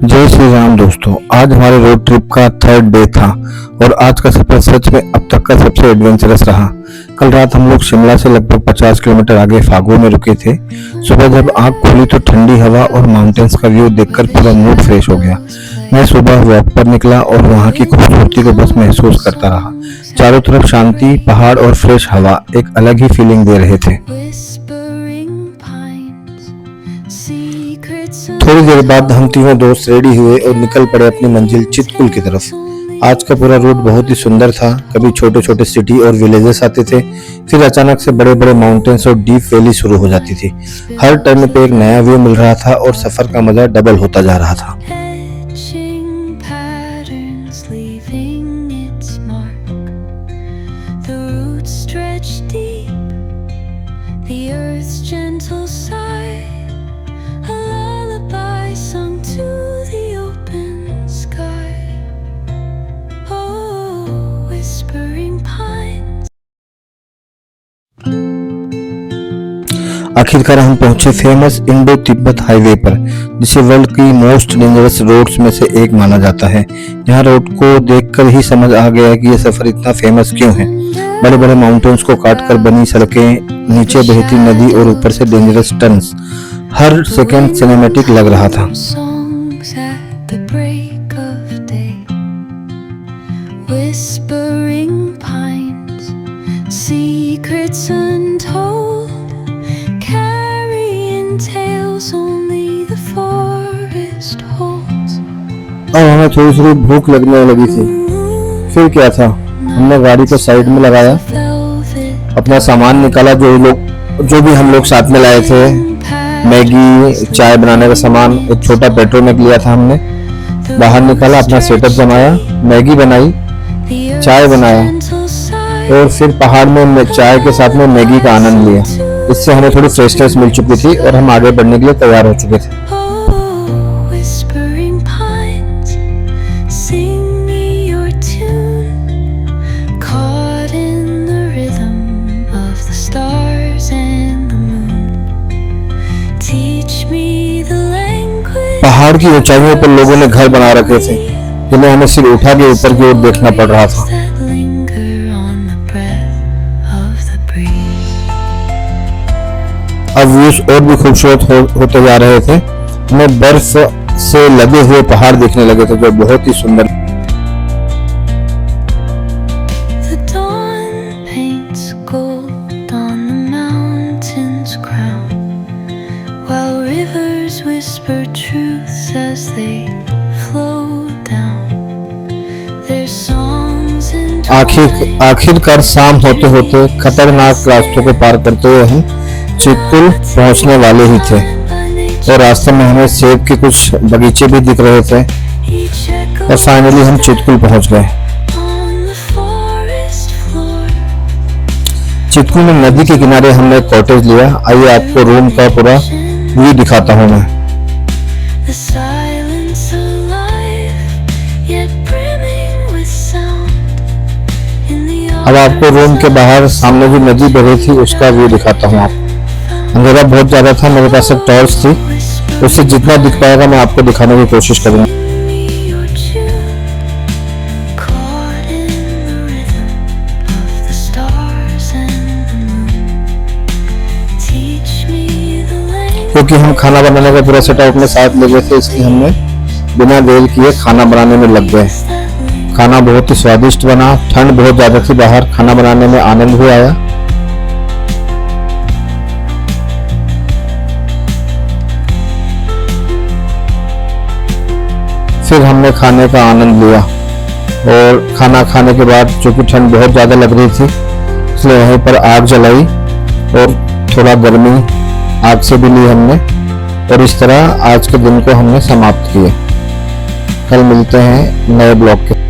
जय श्री राम दोस्तों। आज हमारे रोड ट्रिप का थर्ड डे था और आज का सफर सच में अब तक का सबसे एडवेंचरस रहा। कल रात हम लोग शिमला से लगभग 50 किलोमीटर आगे फागू में रुके थे। सुबह जब आँख खोली तो ठंडी हवा और माउंटेन्स का व्यू देखकर पूरा मूड फ्रेश हो गया। मैं सुबह वॉक पर निकला और वहाँ की खूबसूरती को बस महसूस करता रहा। चारों तरफ शांति, पहाड़ और फ्रेश हवा एक अलग ही फीलिंग दे रहे थे। थोड़ी देर बाद हम तीनों दोस्त रेडी हुए और निकल पड़े अपनी मंजिल चितकुल की तरफ। आज का पूरा रूट बहुत ही सुंदर था। कभी छोटे छोटे सिटी और विलेजेस आते थे, फिर अचानक से बड़े बड़े माउंटेन्स और डीप वैली शुरू हो जाती थी। हर टर्न पे एक नया व्यू मिल रहा था और सफर का मजा डबल होता जा रहा था। आखिरकार हम पहुंचे फेमस इंडो तिब्बत हाईवे पर, जिसे वर्ल्ड की मोस्ट डेंजरस रोड्स में से एक माना जाता है। यहाँ रोड को देखकर ही समझ आ गया कि यह सफर इतना फेमस क्यों है। बड़े बड़े माउंटेन्स को काटकर बनी सड़कें, नीचे बहती नदी और ऊपर से डेंजरस टर्न्स, हर सेकंड सिनेमैटिक लग रहा था। और हमें थोड़ी सी भूख लगने लगी थी। फिर क्या था, हमने गाड़ी को साइड में लगाया, अपना सामान निकाला, जो भी हम लोग साथ में लाए थे, मैगी, चाय बनाने का सामान, एक छोटा पेट्रोल लिया था हमने, बाहर निकाला, अपना सेटअप बनाया, मैगी बनाई, चाय बनाया और फिर पहाड़ में चाय के साथ में मैगी का आनंद लिया। इससे हमें थोड़ी फ्रेशनेस मिल चुकी थी और हम आगे बढ़ने के लिए तैयार हो चुके थे। पहाड़ की ऊंचाइयों पर लोगों ने घर बना रखे थे, जिन्हें हमें सिर उठा के ऊपर की ओर देखना पड़ रहा था। अब व्यूज और भी खूबसूरत होते जा रहे थे। हमें बर्फ से लगे हुए पहाड़ दिखने लगे थे, जो बहुत ही सुंदर। आखिरकार शाम होते होते खतरनाक रास्तों को पार करते हुए हम चितकुल पहुंचने वाले ही थे और रास्ते में हमें सेब के कुछ बगीचे भी दिख रहे थे और फाइनली हम चितकुल पहुंच गए। चितकुल में नदी के किनारे हमने एक कॉटेज लिया। आइए आपको रूम का पूरा व्यू दिखाता हूं मैं। अब आपको रूम के बाहर सामने जो नदी बह रही थी उसका व्यू दिखाता हूँ। आप अंधेरा बहुत ज्यादा था, मेरे पास एक टॉर्च थी, उससे जितना दिख पाएगा मैं आपको दिखाने की कोशिश करूंगा। क्योंकि हम खाना बनाने का पूरा सेटअप अपने साथ ले गए थे, इसलिए हमने बिना देर किए खाना बनाने में लग गए। खाना बहुत ही स्वादिष्ट बना। ठंड बहुत ज्यादा थी बाहर, खाना बनाने में आनंद भी आया। फिर हमने खाने का आनंद लिया और खाना खाने के बाद, चूंकि ठंड बहुत ज्यादा लग रही थी, इसलिए वहीं पर आग जलाई और थोड़ा गर्मी आग से भी ली हमने और इस तरह आज के दिन को हमने समाप्त किया। कल मिलते हैं नए ब्लॉग के।